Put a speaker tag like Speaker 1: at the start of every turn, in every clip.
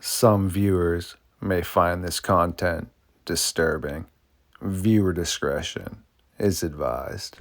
Speaker 1: Some viewers may find this content disturbing. Viewer discretion is advised.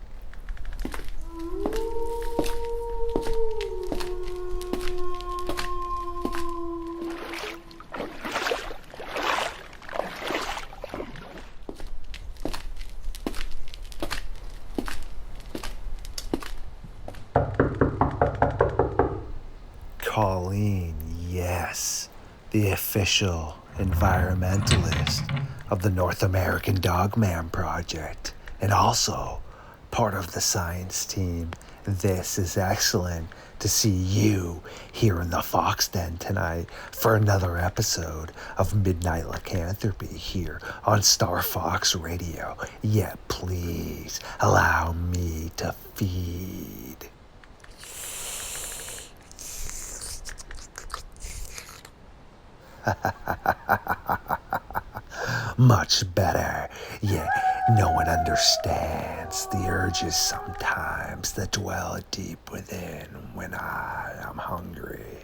Speaker 1: Colleen, yes, the official environmentalist of the North American Dogman project, and also part of the science team. This is excellent to see you here in the Fox Den tonight for another episode of Midnight Lycanthropy here on StarFox Radio. Yet please allow me to feed. Much better, yet no one understands the urges sometimes that dwell deep within when I am hungry.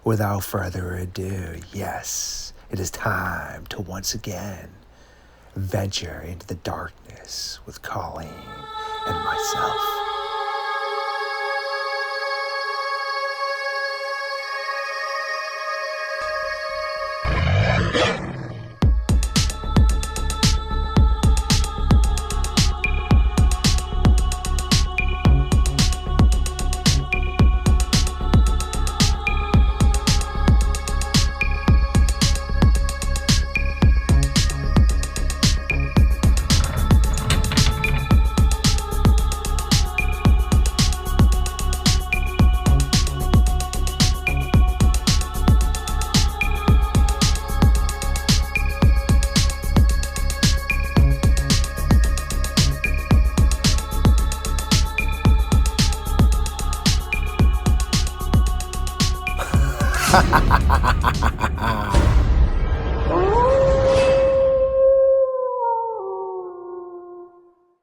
Speaker 1: Without further ado, yes, it is time to once again venture into the darkness with Colleen and myself.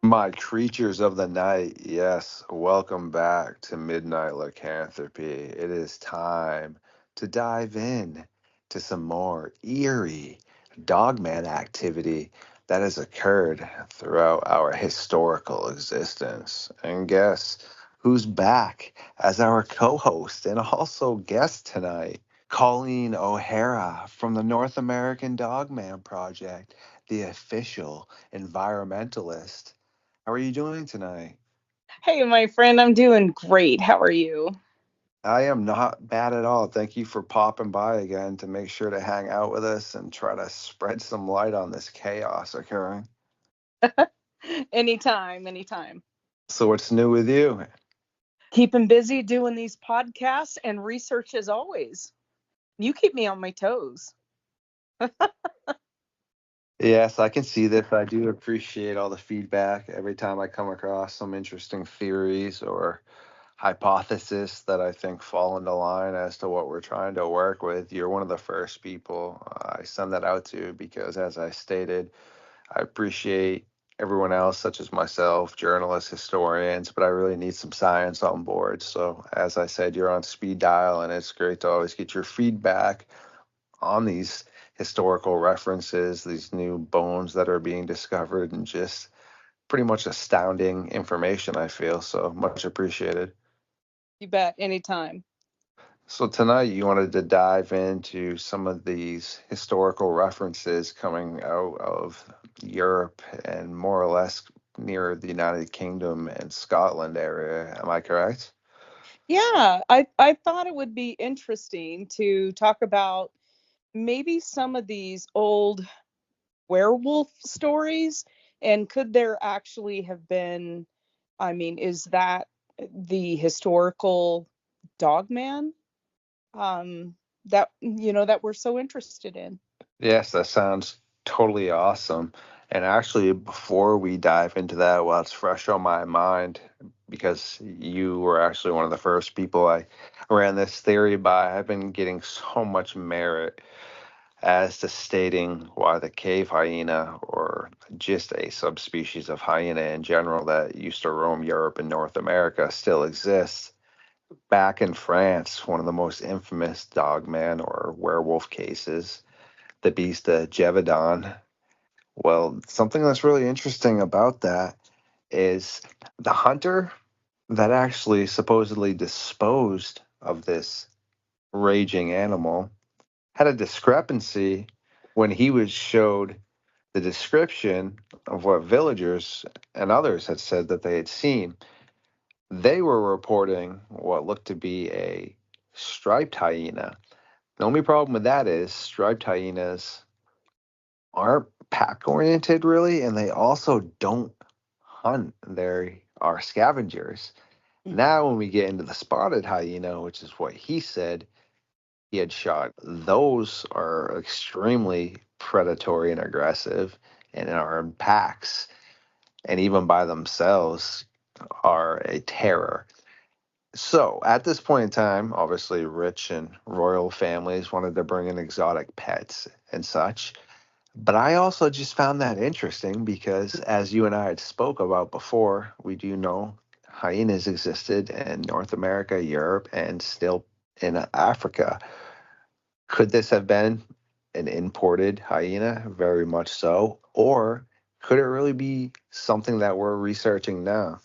Speaker 1: My creatures of the night, yes, welcome back to Midnight Lycanthropy. It is time to dive in to some more eerie dogman activity that has occurred throughout our historical existence. And guess who's back as our co-host and also guest tonight? Colleen O'Hara from the North American Dogman Project, the official environmentalist. How are you doing tonight?
Speaker 2: Hey, my friend, I'm doing great. How are you?
Speaker 1: I am not bad at all. Thank you for popping by again to make sure to hang out with us and try to spread some light on this chaos occurring.
Speaker 2: Anytime, anytime.
Speaker 1: So, what's new with you?
Speaker 2: Keeping busy doing these podcasts and research as always. You keep me on my toes.
Speaker 1: Yes, I can see this. I do appreciate all the feedback every time I come across some interesting theories or hypothesis that I think fall into line as to what we're trying to work with. You're one of the first people I send that out to because, as I stated, I appreciate everyone else, such as myself, journalists, historians, but I really need some science on board. So, as I said, you're on speed dial, and it's great to always get your feedback on these historical references, these new bones that are being discovered, and just pretty much astounding information, I feel. So, much appreciated.
Speaker 2: You bet, anytime.
Speaker 1: So tonight you wanted to dive into some of these historical references coming out of Europe and more or less near the United Kingdom and Scotland area. Am I correct?
Speaker 2: Yeah, I thought it would be interesting to talk about maybe some of these old werewolf stories, and could there actually have been, I mean, is that the historical dogman that we're so interested in?
Speaker 1: Yes, that sounds totally awesome. And actually, before we dive into that, while it's fresh on my mind, because you were actually one of the first people I ran this theory by, I've been getting so much merit as to stating why the cave hyena, or just a subspecies of hyena in general that used to roam Europe and North America, still exists. back in France, one of the most infamous dogman or werewolf cases, the beast of Gévaudan. Well, something that's really interesting about that is the hunter that actually supposedly disposed of this raging animal had a discrepancy when he was showed the description of what villagers and others had said that they had seen. They were reporting what looked to be a striped hyena. The only problem with that is striped hyenas aren't pack oriented really, and they also don't hunt. They are scavengers. Now, when we get into the spotted hyena, which is what he said he had shot, those are extremely predatory and aggressive and are in packs, and even by themselves are a terror. So, at this point in time, obviously, rich and royal families wanted to bring in exotic pets and such. But I also just found that interesting because, as you and I had spoke about before, we do know hyenas existed in North America, Europe, and still in Africa. Could this have been an imported hyena? Very much so. Or could it really be something that we're researching now?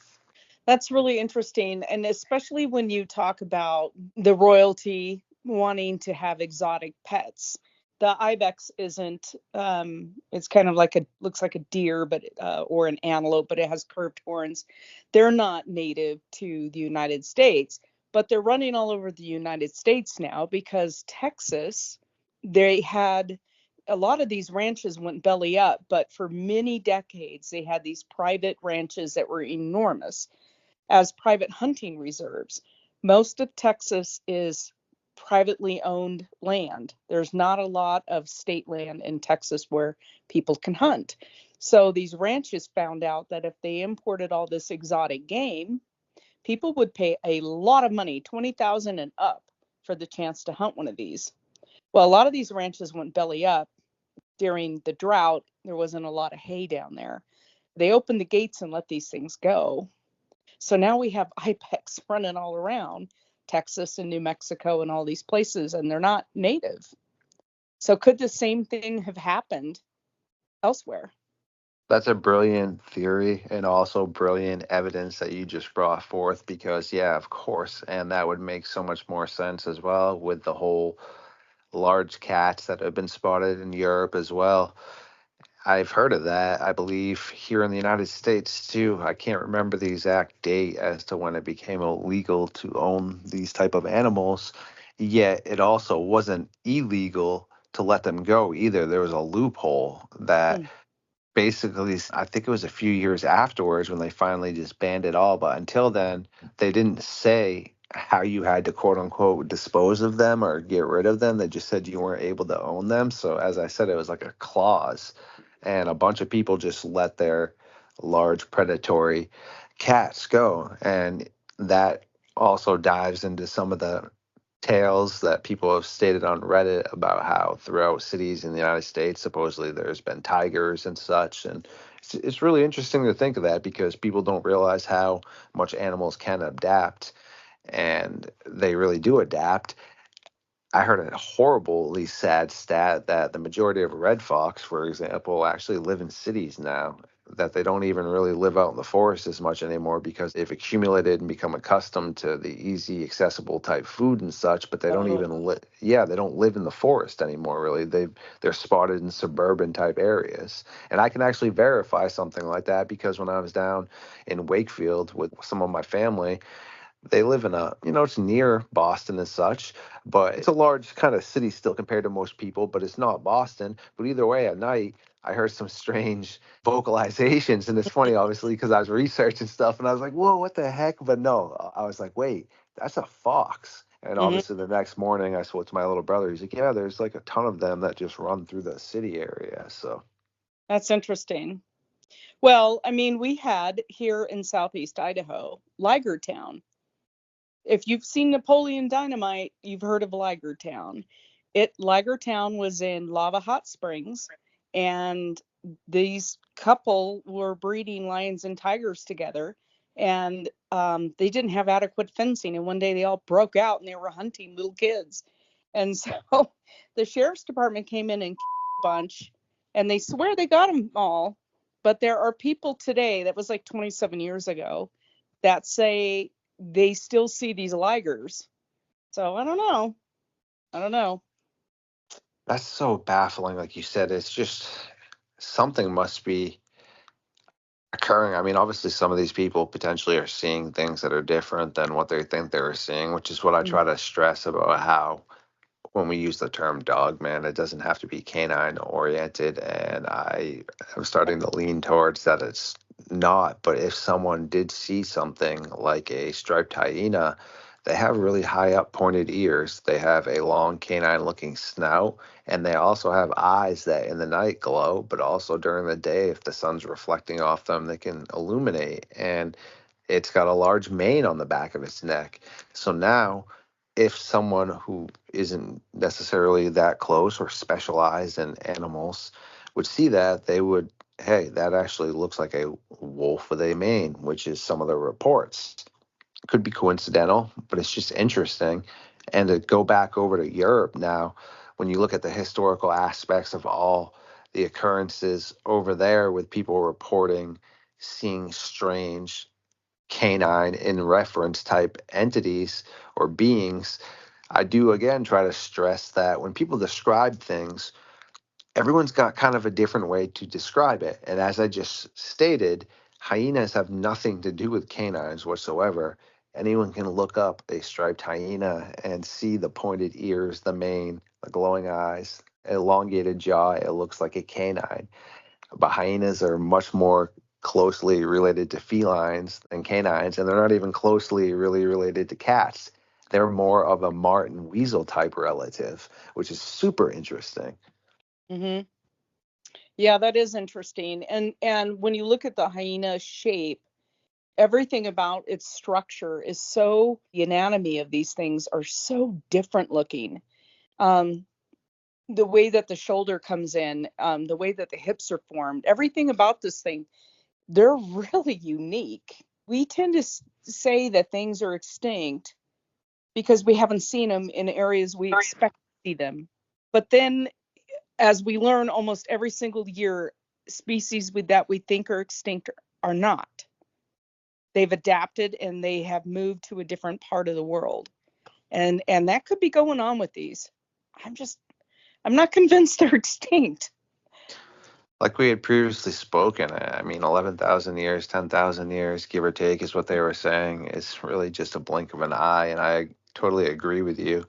Speaker 2: That's really interesting. And especially when you talk about the royalty wanting to have exotic pets. The ibex isn't, it's kind of like looks like a deer, but, or an antelope, but it has curved horns. They're not native to the United States, but they're running all over the United States now because Texas, they had a lot of these ranches went belly up, but for many decades, they had these private ranches that were enormous as private hunting reserves. Most of Texas is privately owned land. There's not a lot of state land in Texas where people can hunt. So these ranches found out that if they imported all this exotic game, people would pay a lot of money, 20,000 and up, for the chance to hunt one of these. Well, a lot of these ranches went belly up during the drought. There wasn't a lot of hay down there. They opened the gates and let these things go. So now we have ibex running all around Texas and New Mexico and all these places, and they're not native. So could the same thing have happened elsewhere?
Speaker 1: That's a brilliant theory and also brilliant evidence that you just brought forth because, yeah, of course. And that would make so much more sense as well with the whole large cats that have been spotted in Europe as well. I've heard of that, I believe, here in the United States too. I can't remember the exact date as to when it became illegal to own these type of animals, yet it also wasn't illegal to let them go either. There was a loophole that
Speaker 2: Mm.
Speaker 1: basically, I think it was a few years afterwards when they finally just banned it all. But until then, they didn't say how you had to quote unquote dispose of them or get rid of them. They just said you weren't able to own them. So, as I said, it was like a clause. And a bunch of people just let their large predatory cats go. And that also dives into some of the tales that people have stated on Reddit about how throughout cities in the United States, supposedly there's been tigers and such. And it's really interesting to think of that because people don't realize how much animals can adapt, and they really do adapt. I heard a horribly sad stat that the majority of red fox, for example, actually live in cities now. That they don't even really live out in the forest as much anymore because they've accumulated and become accustomed to the easy, accessible type food and such. But they don't
Speaker 2: Oh.
Speaker 1: even live. Yeah, they don't live in the forest anymore. Really, they're spotted in suburban type areas. And I can actually verify something like that because when I was down in Wakefield with some of my family, they live in a, it's near Boston and such, but it's a large kind of city still compared to most people, but it's not Boston. But either way, at night, I heard some strange vocalizations. And it's funny, obviously, because I was researching stuff and I was like, whoa, what the heck? But no, I was like, wait, that's a fox. And
Speaker 2: Hmm.
Speaker 1: obviously, the next morning, I spoke to my little brother. He's like, yeah, there's like a ton of them that just run through the city area. So
Speaker 2: That's interesting. Well, I mean, we had here in Southeast Idaho, Liger Town. If you've seen Napoleon Dynamite, you've heard of Liger Town. Liger Town was in Lava Hot Springs, and these couple were breeding lions and tigers together, and they didn't have adequate fencing. And one day they all broke out and they were hunting little kids. And so the sheriff's department came in and a bunch, and they swear they got them all. But there are people today, that was like 27 years ago, that say they still see these ligers. So I don't know. I don't know.
Speaker 1: That's so baffling. Like you said, it's just something must be occurring. I mean, obviously, some of these people potentially are seeing things that are different than what they think they're seeing, which is what I
Speaker 2: Mm.
Speaker 1: try to stress about how when we use the term dog man, it doesn't have to be canine oriented. And I am starting to lean towards that it's not. But if someone did see something like a striped hyena, they have really high up pointed ears. They have a long canine looking snout, and they also have eyes that in the night glow, but also during the day, if the sun's reflecting off them, they can illuminate. And it's got a large mane on the back of its neck. So now, if someone who isn't necessarily that close or specialized in animals would see that, they would, hey, that actually looks like a wolf with a mane, which is some of the reports. Could be coincidental, but it's just interesting. And to go back over to Europe now, when you look at the historical aspects of all the occurrences over there with people reporting seeing strange canine in reference type entities or beings, I do again try to stress that when people describe things, everyone's got kind of a different way to describe it. And as I just stated, hyenas have nothing to do with canines whatsoever. Anyone can look up a striped hyena and see the pointed ears, the mane, the glowing eyes, elongated jaw. It looks like a canine. But hyenas are much more closely related to felines than canines, and they're not even closely really related to cats. They're more of a marten weasel type relative, which is super interesting.
Speaker 2: Hmm. Yeah, that is interesting. And when you look at the hyena shape, everything about its structure is so, the anatomy of these things are so different looking. Um, the way that the shoulder comes in, the way that the hips are formed, everything about this thing, they're really unique. We tend to say that things are extinct because we haven't seen them in areas we expect to see them. But then, as we learn almost every single year, species that we think are extinct are not. They've adapted and they have moved to a different part of the world. And that could be going on with these. I'm just I'm not convinced they're extinct.
Speaker 1: Like we had previously spoken, I mean, 11,000 years, 10,000 years, give or take, is what they were saying. It's really just a blink of an eye. And I totally agree with you.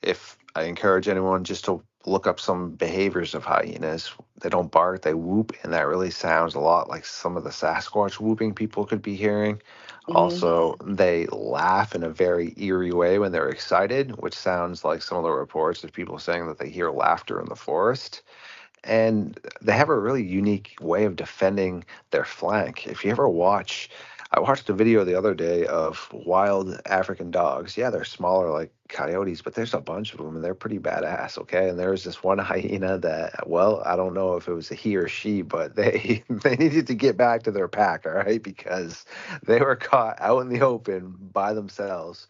Speaker 1: If I encourage anyone just to look up some behaviors of hyenas, they don't bark, they whoop, and that really sounds a lot like some of the Sasquatch whooping people could be hearing.
Speaker 2: Hmm.
Speaker 1: Also, they laugh in a very eerie way when they're excited, which sounds like some of the reports of people saying that they hear laughter in the forest. And they have a really unique way of defending their flank. If you ever watch, I watched a video the other day of wild African dogs. Yeah, they're smaller like coyotes, but there's a bunch of them and they're pretty badass, okay? And there was this one hyena that, well, I don't know if it was a he or she, but they they needed to get back to their pack, all right? Because they were caught out in the open by themselves.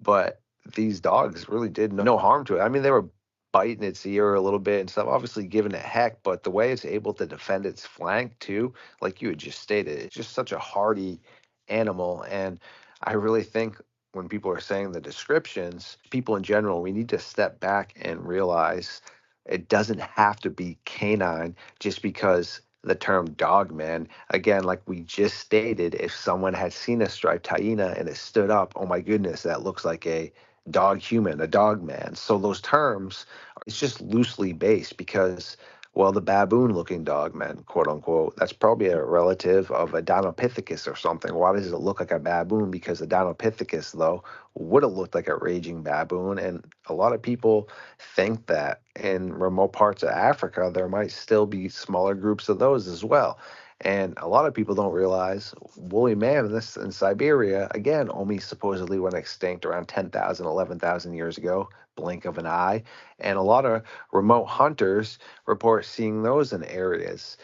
Speaker 1: But these dogs really did no harm to it. I mean, they were biting its ear a little bit and stuff, obviously giving it heck, but the way it's able to defend its flank too, like you had just stated, it's just such a hardy animal. And I really think when people are saying the descriptions, people in general, we need to step back and realize it doesn't have to be canine just because the term dogman, again, like we just stated, if someone had seen a striped hyena and it stood up, oh my goodness, that looks like a dog human, a dog man. So those terms, it's just loosely based because, well, the baboon looking dog man, quote unquote, that's probably a relative of a Dinopithecus or something. Why does it look like a baboon? Because the Dinopithecus, though, would have looked like a raging baboon. And a lot of people think that in remote parts of Africa, there might still be smaller groups of those as well. And a lot of people don't realize woolly mammoths in Siberia, again, only supposedly went extinct around 10,000, 11,000 years ago, blink of an eye. And a lot of remote hunters report seeing those in areas.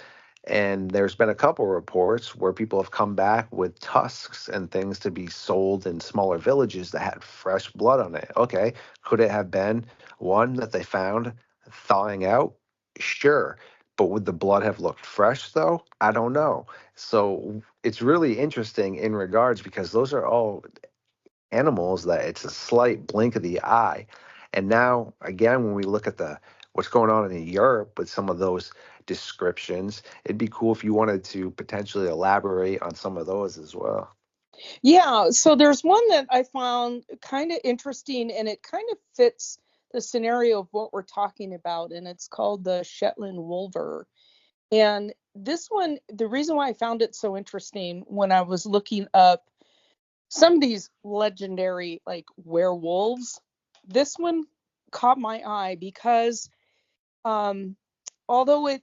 Speaker 1: And there's been a couple reports where people have come back with tusks and things to be sold in smaller villages that had fresh blood on it. Okay, could it have been one that they found thawing out? Sure. But would the blood have looked fresh though? I don't know. So it's really interesting in regards because those are all animals that it's a slight blink of the eye. And now again, when we look at the what's going on in Europe with some of those descriptions, it'd be cool if you wanted to potentially elaborate on some of those as well.
Speaker 2: Yeah, so there's one that I found kind of interesting, and it kind of fits the scenario of what we're talking about, and it's called the Shetland Wolver. And this one, the reason why I found it so interesting when I was looking up some of these legendary like werewolves, this one caught my eye because um although it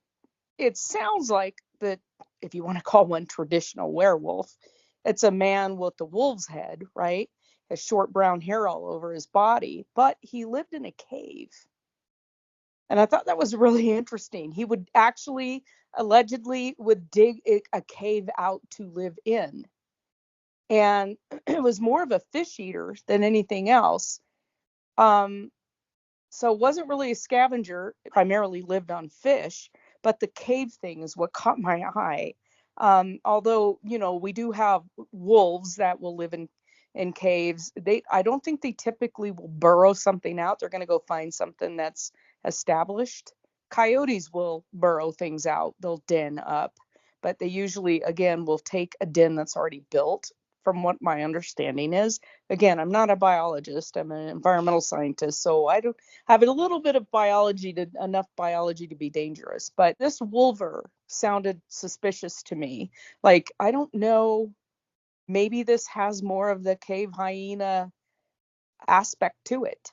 Speaker 2: sounds like that, if you want to call one traditional werewolf, it's a man with the wolf's head, right? Has short brown hair all over his body, but he lived in a cave. And I thought that was really interesting. He would actually allegedly would dig a cave out to live in. And it was more of a fish eater than anything else. Um, so wasn't really a scavenger, primarily lived on fish, but the cave thing is what caught my eye. Although, we do have wolves that will live in caves. I don't think they typically will burrow something out. They're going to go find something that's established. Coyotes will burrow things out. They'll den up, but they usually, again, will take a den that's already built, from what my understanding is. Again, I'm not a biologist. I'm an environmental scientist, so I don't have a little bit of enough biology to be dangerous. But this wolver sounded suspicious to me. Like, I don't know, maybe this has more of the cave hyena aspect to it.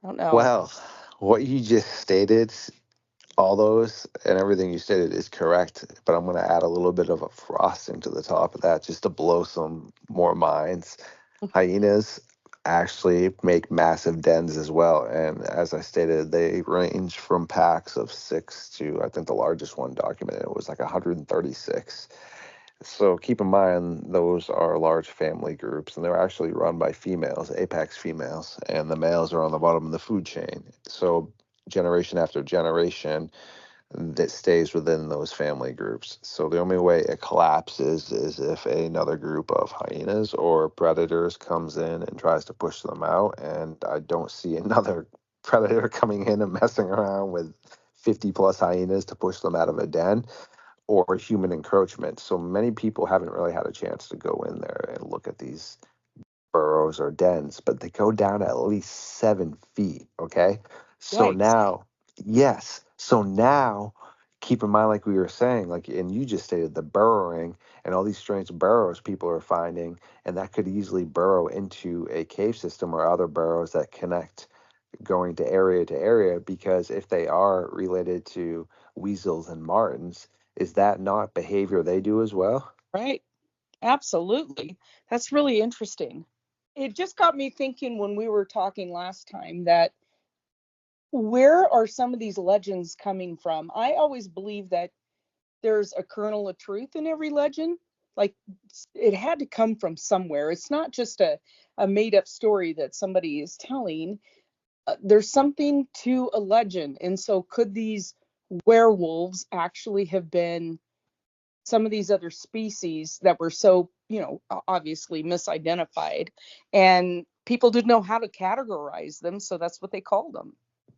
Speaker 2: I don't know.
Speaker 1: Well, what you just stated, all those and everything you stated is correct, but I'm going to add a little bit of a frosting to the top of that just to blow some more minds. Hyenas actually make massive dens as well. And as I stated, they range from packs of 6 to, I think the largest one documented was like 136. So keep in mind, those are large family groups, and they're actually run by females, apex females, and the males are on the bottom of the food chain. So generation after generation, that stays within those family groups. So the only way it collapses is if another group of hyenas or predators comes in and tries to push them out. And I don't see another predator coming in and messing around with 50 plus hyenas to push them out of a den or human encroachment. So many people haven't really had a chance to go in there and look at these burrows or dens, but they go down at least 7 feet. Okay. So
Speaker 2: Yikes.
Speaker 1: now, yes. So now, keep in mind, like we were saying, like, and you just stated the burrowing and all these strange burrows people are finding, and that could easily burrow into a cave system or other burrows that connect going to area because if they are related to weasels and martens, is that not behavior they do as well?
Speaker 2: Right. Absolutely. That's really interesting. It just got me thinking when we were talking last time that where are some of these legends coming from? I always believe that there's a kernel of truth in every legend. Like, it had to come from somewhere. It's not just a made up story that somebody is telling. There's something to a legend. And so, could these werewolves actually have been some of these other species that were so, obviously misidentified? And people didn't know how to categorize them. So, that's what they called them.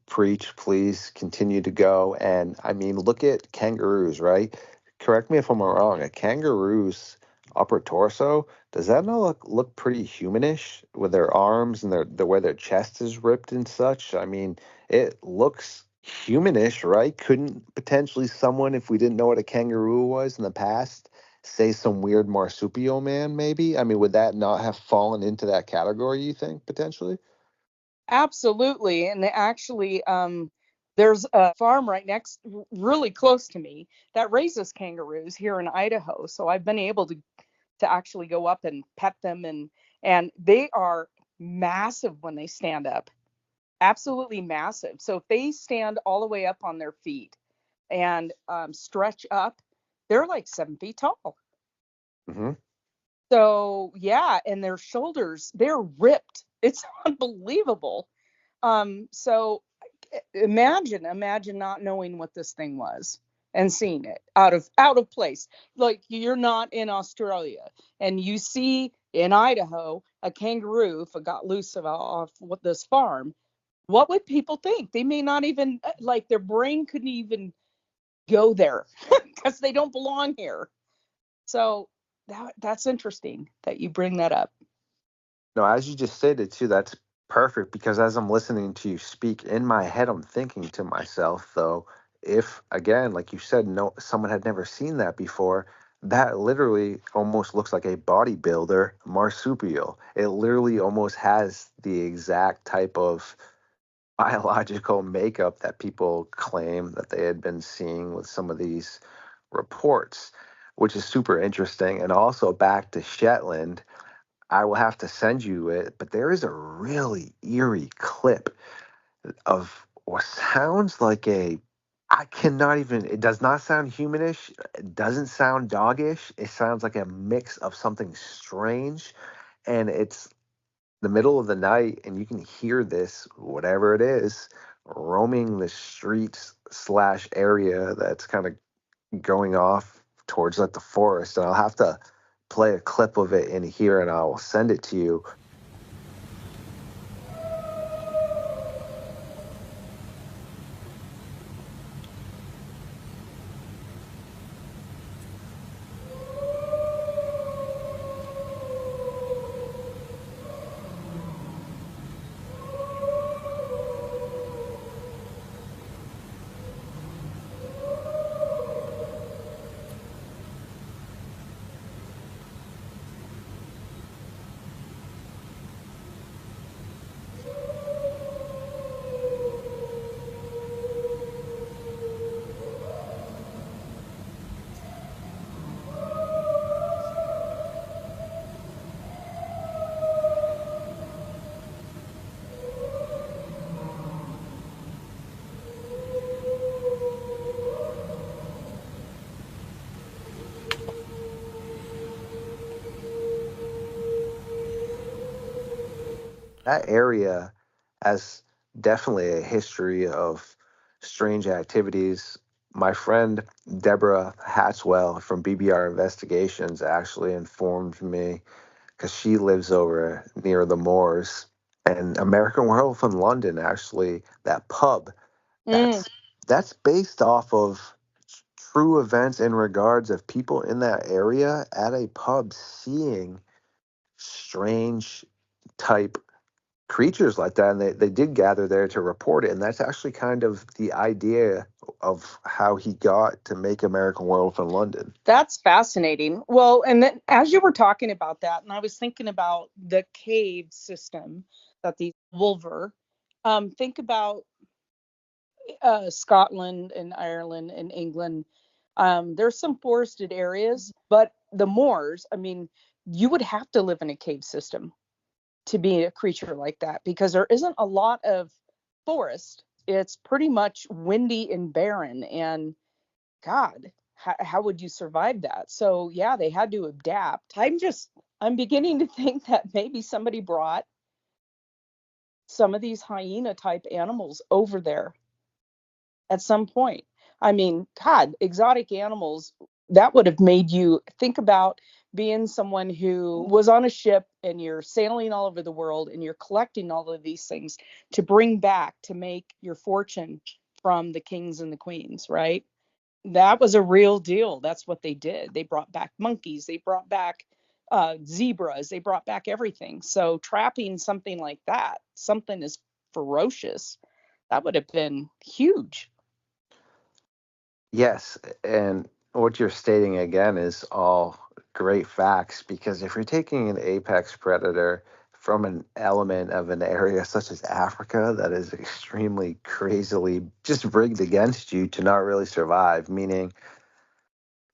Speaker 1: Preach, please continue to go. And I mean, look at kangaroos, right? Correct me if I'm wrong. A kangaroo's upper torso, does that not look pretty humanish with their arms and the way their chest is ripped and such? I mean, it looks humanish, right? Couldn't potentially someone, if we didn't know what a kangaroo was in the past, say some weird marsupial man, maybe? I mean, would that not have fallen into that category, you think, potentially?
Speaker 2: Absolutely. And actually, there's a farm right next, really close to me, that raises kangaroos here in Idaho. So I've been able to actually go up and pet them, and they are massive when they stand up. Absolutely massive. So if they stand all the way up on their feet and stretch up, they're like 7 feet tall.
Speaker 1: Mm-hmm.
Speaker 2: So yeah, and their shoulders, they're ripped. It's unbelievable. So imagine not knowing what this thing was and seeing it out of place. Like you're not in Australia and you see in Idaho a kangaroo if it got loose off this farm. What would people think? They may not even like their brain couldn't even go there because they don't belong here. So that's interesting that you bring that up.
Speaker 1: No, as you just stated too, that's perfect because as I'm listening to you speak in my head, I'm thinking to myself, though, if again, like you said, no, someone had never seen that before, that literally almost looks like a bodybuilder marsupial. It literally almost has the exact type of biological makeup that people claim that they had been seeing with some of these reports, which is super interesting. And also back to Shetland, I will have to send you it, but there is a really eerie clip of what sounds like I cannot even, it does not sound humanish, it doesn't sound doggish, it sounds like a mix of something strange, and it's the middle of the night, and you can hear this, whatever it is, roaming the streets slash area that's kind of going off towards like the forest, and I'll have to play a clip of it in here and I will send it to you. That area has definitely a history of strange activities. My friend Deborah Hatswell from BBR Investigations actually informed me because she lives over near the moors. And American Werewolf in London, actually, that pub,
Speaker 2: Mm.
Speaker 1: that's based off of true events in regards of people in that area at a pub seeing strange type creatures like that, and they did gather there to report it, and that's actually kind of the idea of how he got to make American Werewolf in London.
Speaker 2: That's fascinating. Well, and then as you were talking about that, and I was thinking about the cave system that these wolver, think about Scotland and Ireland and England. There's some forested areas, but the moors, I mean, you would have to live in a cave system to be a creature like that because there isn't a lot of forest. It's pretty much windy and barren. And God, how would you survive that? So yeah, they had to adapt. I'm beginning to think that maybe somebody brought some of these hyena type animals over there at some point. I mean, God, exotic animals, that would have made you think about being someone who was on a ship and you're sailing all over the world and you're collecting all of these things to bring back to make your fortune from the kings and the queens, right? That was a real deal. That's what they did. They brought back monkeys, they brought back zebras, they brought back everything. So trapping something like that, something as ferocious, that would have been huge.
Speaker 1: Yes, and what you're stating again is all great facts because if you're taking an apex predator from an element of an area such as Africa that is extremely crazily just rigged against you to not really survive, meaning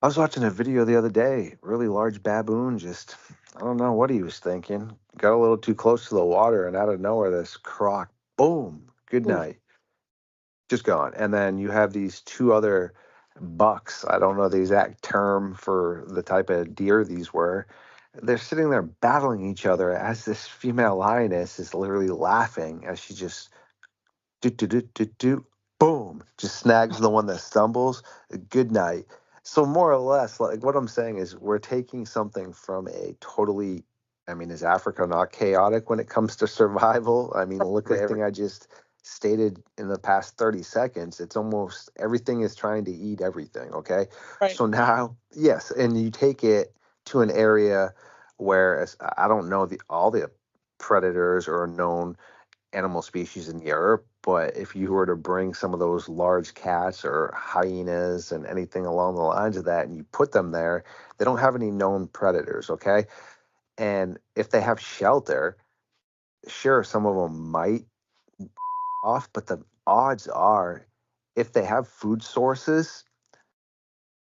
Speaker 1: I was watching a video the other day, really large baboon just I don't know what he was thinking. Got a little too close to the water and out of nowhere this croc, boom, good
Speaker 2: Ooh.
Speaker 1: night, just gone. And then you have these two other bucks. I don't know the exact term for the type of deer these were. They're sitting there battling each other as this female lioness is literally laughing as she just do do do do do, boom, just snags the one that stumbles. Good night. So more or less, like what I'm saying is, we're taking something from a totally. I mean, is Africa not chaotic when it comes to survival? I mean, look at everything I just stated in the past 30 seconds. It's almost everything is trying to eat everything. Okay,
Speaker 2: Right.
Speaker 1: so now, yes, and you take it to an area where I don't know all the predators or known animal species in Europe, but if you were to bring some of those large cats or hyenas and anything along the lines of that and you put them there, they don't have any known predators, okay? And if they have shelter, sure, some of them might off, but the odds are if they have food sources,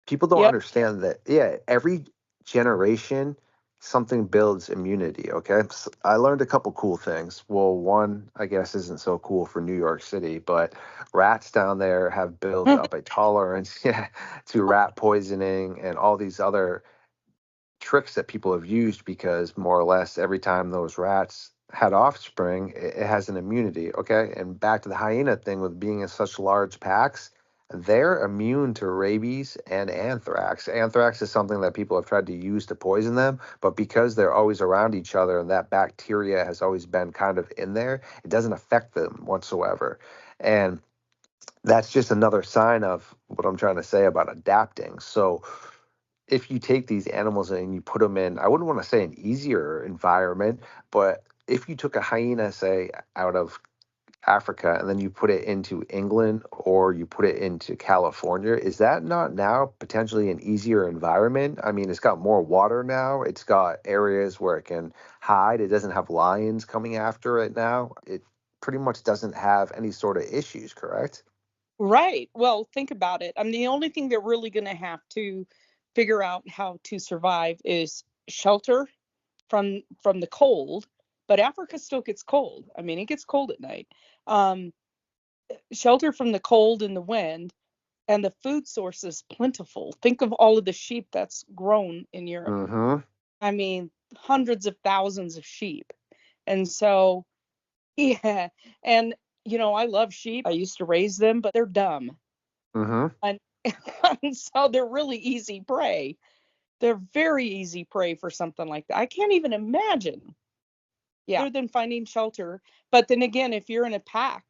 Speaker 1: people don't
Speaker 2: Yep.
Speaker 1: understand that, yeah, every generation something builds immunity. Okay, I learned a couple cool things. Well, one I guess isn't so cool for New York City, but rats down there have built up a tolerance, yeah, to rat poisoning and all these other tricks that people have used, because more or less every time those rats had offspring, it has an immunity. Okay. And back to the hyena thing, with being in such large packs, they're immune to rabies and anthrax. Anthrax is something that people have tried to use to poison them, but because they're always around each other and that bacteria has always been kind of in there, it doesn't affect them whatsoever. And that's just another sign of what I'm trying to say about adapting. So if you take these animals and you put them in, I wouldn't want to say an easier environment, but if you took a hyena, say, out of Africa and then you put it into England or you put it into California, is that not now potentially an easier environment? I mean, it's got more water now, it's got areas where it can hide, it doesn't have lions coming after it now. It pretty much doesn't have any sort of issues, correct?
Speaker 2: Right. Well, think about it. I mean, the only thing they're really going to have to figure out how to survive is shelter from the cold. But Africa still gets cold. I mean, it gets cold at night. Um, Shelter from the cold and the wind, and the food source is plentiful. Think of all of the sheep that's grown in Europe.
Speaker 1: Mm-hmm.
Speaker 2: I mean, hundreds of thousands of sheep. And so, yeah. And, I love sheep. I used to raise them, but they're dumb.
Speaker 1: Mm-hmm.
Speaker 2: And, and so they're really easy prey. They're very easy prey for something like that. I can't even imagine. Yeah. Other than finding shelter. But then again, if you're in a pack,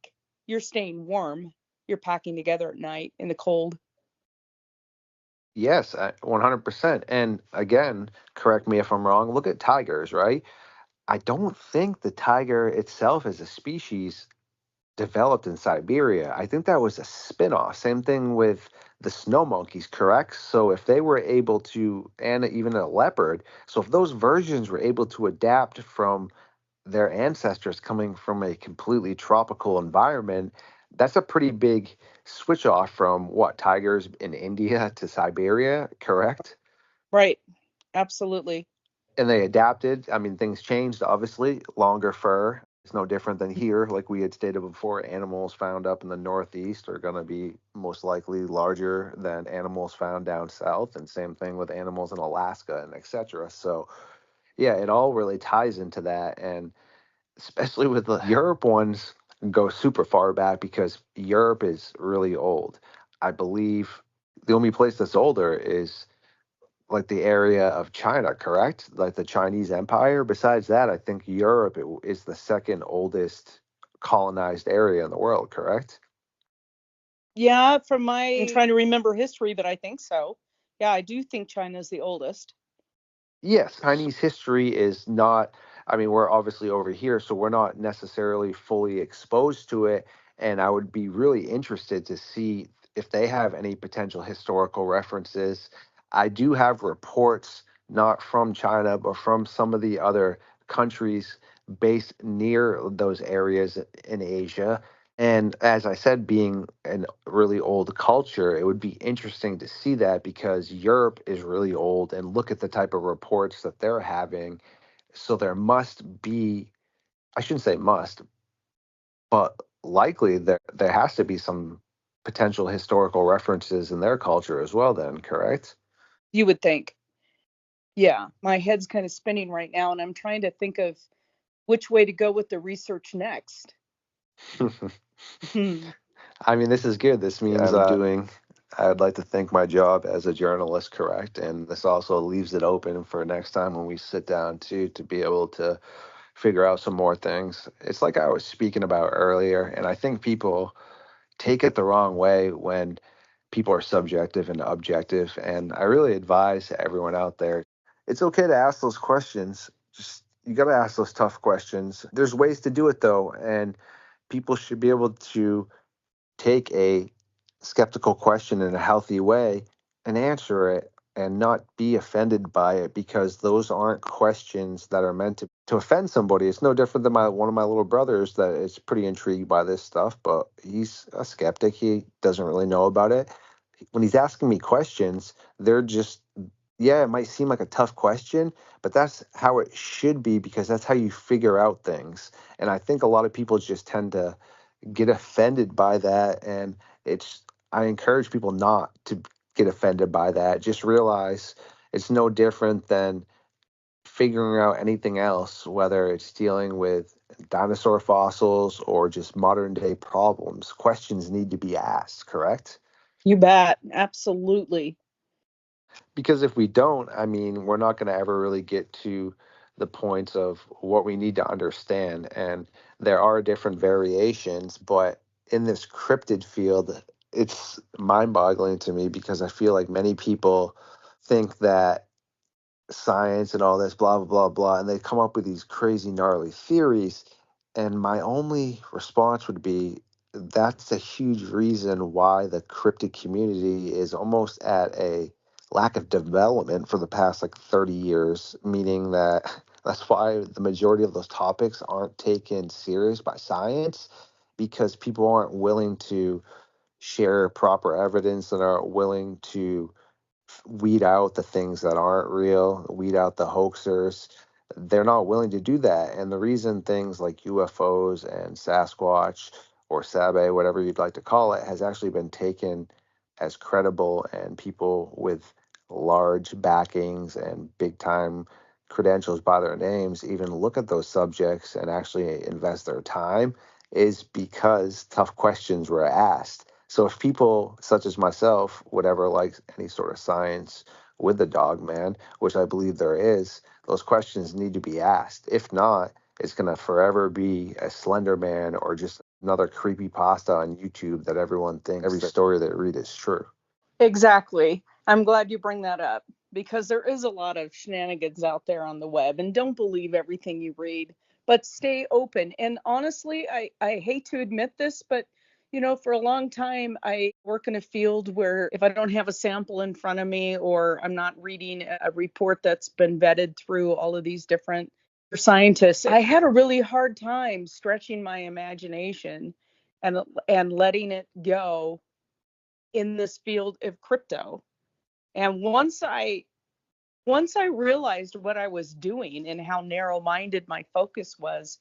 Speaker 2: you're staying warm. You're packing together at night in the cold.
Speaker 1: Yes, 100%. And again, correct me if I'm wrong, look at tigers, right? I don't think the tiger itself as a species developed in Siberia. I think that was a spin-off. Same thing with the snow monkeys, correct? So if they were able to, and even a leopard, so if those versions were able to adapt from their ancestors coming from a completely tropical environment, that's a pretty big switch off from what, tigers in India to Siberia, correct?
Speaker 2: Right. Absolutely.
Speaker 1: And they adapted. I mean, things changed, obviously. Longer fur is no different than here. Like we had stated before, animals found up in the Northeast are going to be most likely larger than animals found down south. And same thing with animals in Alaska and etc. So, yeah, it all really ties into that. And especially with the Europe ones, go super far back because Europe is really old. I believe the only place that's older is like the area of China, correct? Like the Chinese Empire. Besides that, I think Europe is the second oldest colonized area in the world, correct?
Speaker 2: Yeah, I'm trying to remember history, but I think so. Yeah, I do think China's the oldest.
Speaker 1: Yes, Chinese history is not, I mean, we're obviously over here, so we're not necessarily fully exposed to it. And I would be really interested to see if they have any potential historical references. I do have reports, not from China, but from some of the other countries based near those areas in Asia. And as I said, being a really old culture, it would be interesting to see that because Europe is really old and look at the type of reports that they're having. So there must be, I shouldn't say must, but likely there has to be some potential historical references in their culture as well, then, correct?
Speaker 2: You would think. Yeah, my head's kind of spinning right now, and I'm trying to think of which way to go with the research next. Hmm.
Speaker 1: I mean, this is good. This means I'd like to think my job as a journalist, correct? And this also leaves it open for next time when we sit down to be able to figure out some more things. It's like I was speaking about earlier, and I think people take it the wrong way when people are subjective and objective. And I really advise everyone out there, it's okay to ask those questions. Just you got to ask those tough questions. There's ways to do it though, and people should be able to take a skeptical question in a healthy way and answer it and not be offended by it, because those aren't questions that are meant to offend somebody. It's no different than my one of my little brothers that is pretty intrigued by this stuff, but he's a skeptic. He doesn't really know about it. When he's asking me questions, they're just, yeah, it might seem like a tough question, but that's how it should be, because that's how you figure out things. And I think a lot of people just tend to get offended by that, and it's I encourage people not to get offended by that. Just realize it's no different than figuring out anything else, whether it's dealing with dinosaur fossils or just modern day problems. Questions need to be asked, correct?
Speaker 2: You bet. Absolutely.
Speaker 1: Because if we don't, I mean, we're not going to ever really get to the points of what we need to understand. And there are different variations, but in this cryptid field, it's mind boggling to me, because I feel like many people think that science and all this blah blah blah blah, and they come up with these crazy gnarly theories. And my only response would be, that's a huge reason why the cryptid community is almost at a lack of development for the past like 30 years, meaning that that's why the majority of those topics aren't taken serious by science, because people aren't willing to share proper evidence and aren't willing to weed out the things that aren't real, weed out the hoaxers. They're not willing to do that. And the reason things like UFOs and Sasquatch or Sabe, whatever you'd like to call it, has actually been taken as credible, and people with large backings and big time credentials by their names even look at those subjects and actually invest their time, is because tough questions were asked. So if people such as myself would ever like any sort of science with the Dogman, which I believe there is, those questions need to be asked. If not, it's going to forever be a Slender Man or just another creepy pasta on YouTube that everyone thinks every story they read is true.
Speaker 2: Exactly. I'm glad you bring that up, because there is a lot of shenanigans out there on the web, and don't believe everything you read, but stay open. And honestly, I hate to admit this, but for a long time, I work in a field where if I don't have a sample in front of me, or I'm not reading a report that's been vetted through all of these different scientists, I had a really hard time stretching my imagination and letting it go in this field of crypto. And once I realized what I was doing and how narrow-minded my focus was,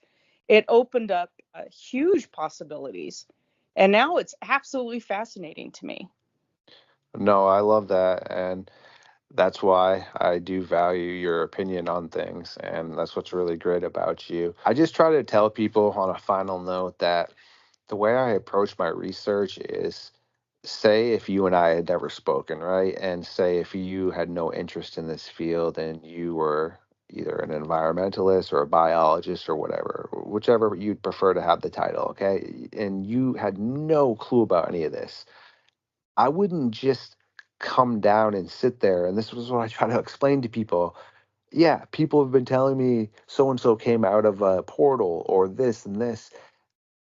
Speaker 2: it opened up huge possibilities. And now it's absolutely fascinating to me.
Speaker 1: No, I love that. And that's why I do value your opinion on things. And that's what's really great about you. I just try to tell people on a final note that the way I approach my research is, say if you and I had never spoken, right? And say if you had no interest in this field and you were either an environmentalist or a biologist or whatever, whichever you'd prefer to have the title, okay? And you had no clue about any of this, I wouldn't just come down and sit there. And this was what I try to explain to people. Yeah, people have been telling me so and so came out of a portal or this and this.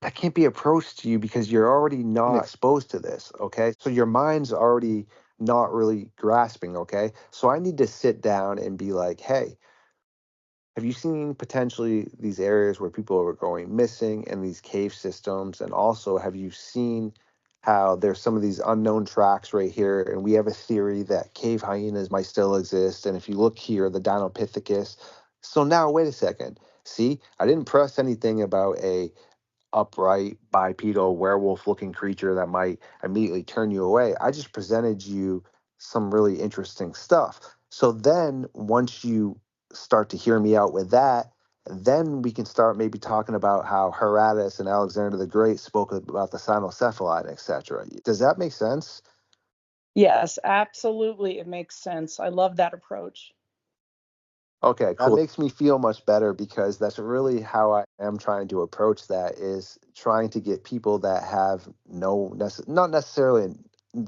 Speaker 1: That can't be approached to you because you're already not exposed to this, okay? So your mind's already not really grasping, okay? So I need to sit down and be like, hey, have you seen potentially these areas where people are going missing in these cave systems? And also, have you seen how there's some of these unknown tracks right here? And we have a theory that cave hyenas might still exist. And if you look here, the Dinopithecus. So now, wait a second. See, I didn't press anything about a upright, bipedal, werewolf looking creature that might immediately turn you away. I just presented you some really interesting stuff. So then once you start to hear me out with that, then we can start maybe talking about how Herodotus and Alexander the Great spoke about the cynocephaly, etc. Does that make sense?
Speaker 2: Yes, absolutely. It makes sense. I love that approach.
Speaker 1: Okay, cool. That makes me feel much better because that's really how I am trying to approach that, is trying to get people that have not necessarily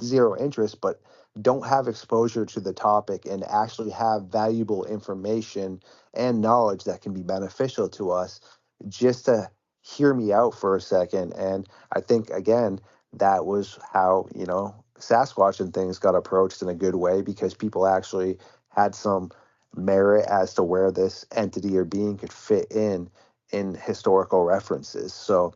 Speaker 1: zero interest, but don't have exposure to the topic and actually have valuable information and knowledge that can be beneficial to us, just to hear me out for a second. And I think, again, that was how, Sasquatch and things got approached in a good way, because people actually had some merit as to where this entity or being could fit in historical references. So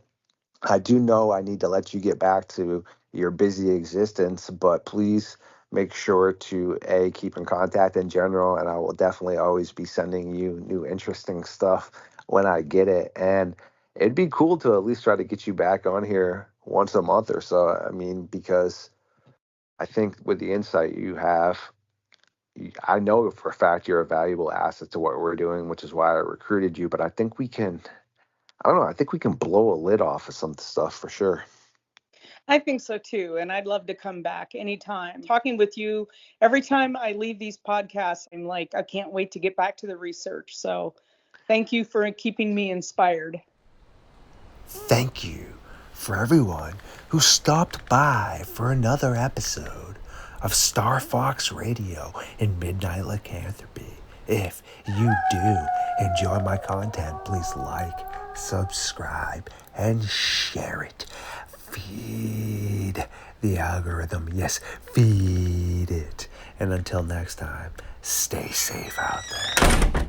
Speaker 1: I do know I need to let you get back to your busy existence, but please make sure to keep in contact in general, and I will definitely always be sending you new interesting stuff when I get it. And it'd be cool to at least try to get you back on here once a month or so. I mean, because I think with the insight you have, I know for a fact you're a valuable asset to what we're doing, which is why I recruited you. But I think we can, I don't know, I think we can blow a lid off of some stuff for sure.
Speaker 2: I think so too. And I'd love to come back anytime. Talking with you, every time I leave these podcasts, I'm like, I can't wait to get back to the research. So thank you for keeping me inspired.
Speaker 3: Thank you for everyone who stopped by for another episode of Star Fox Radio and Midnight Lycanthropy. If you do enjoy my content, please like, subscribe, and share it. Feed the algorithm. Yes, feed it. And until next time, stay safe out there.